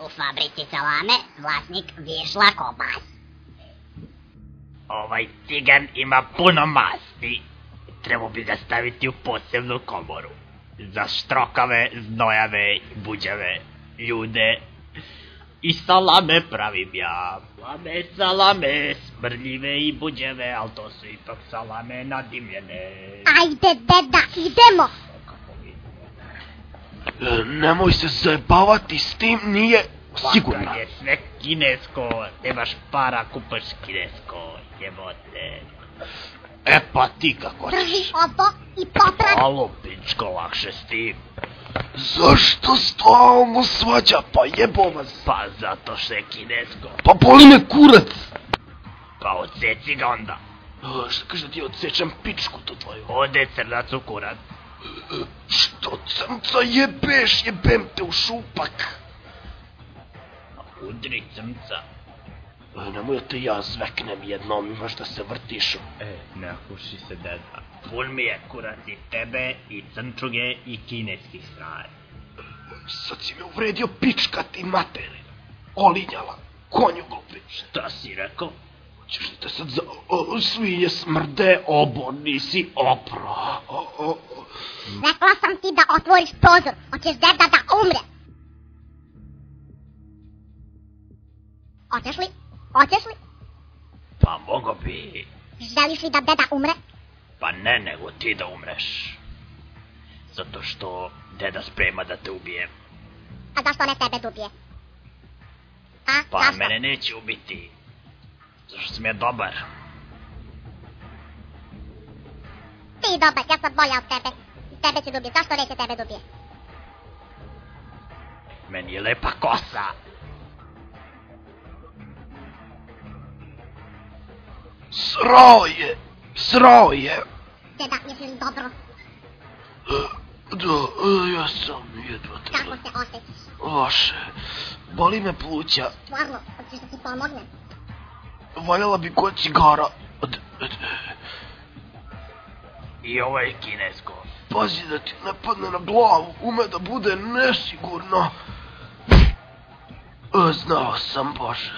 U fabrici salame vlasnik Višla Kobas. Ovaj cigan ima puno masti. Trebao bi ga staviti u posebnu komoru. Za štrokave, znojave, buđave ljude. I salame pravim ja. Salame, smrdljive i buđeve, ali to su ipak salame nadimljene. Ajde, deda, idemo! Nemoj se zajebavati s tim, nije sigurno. Laka je sve kinesko, nemaš para, kupaš kinesko, jebote. E pa ti kako Drži ćeš. ovo i popravi! Alo, pičko, lakše s tim. Zašto stalno svađa, pa jebo vas. Pa zato što je kinesko. Pa boli me kurac. Pa odseci ga onda. Šta kaže da ti odsečem pičku tu tvoju? Ode crnac u kurac. Što crnca jebeš, jebem te u šupak. Udri crnca. Nemoj da te ja zveknem jednom, imaš da se vrtiš. Ne huši se, deda. Pun mi je kurac i tebe, i crnčuge, i kineskih stvari. Sad si me uvredio pička ti materi. Olinjala, konju glupi. Šta si rekao? Hoćeš li te sad za... svinje smrde, nisi opro. Rekla sam ti da otvoriš prozor, hoćeš deda da umre. Hoćeš li? Hoćeš li? Pa mogo bi. Želiš li da deda umre? Pa ne, nego ti da umreš. Zato što deda sprema da te ubije. A zašto ne tebe dubije? A, Pa zašto? mene neće ubiti. Zašto sam ja dobar. Ti dobar, ja sam bolja od tebe. Tebe će dubije, zašto neće tebe dubije? Meni je lepa kosa. Srao je. Deda, jesi li dobro? Da, ja sam jedva Kako tele. se osjećaš? Loše, boli me pluća, Stvarno, hoćeš da ti pomognem? valjala bi kod cigara. I ovo je kinesko. Pazi da ti ne padne na glavu, ume da bude nesigurno. Znao sam, Bože.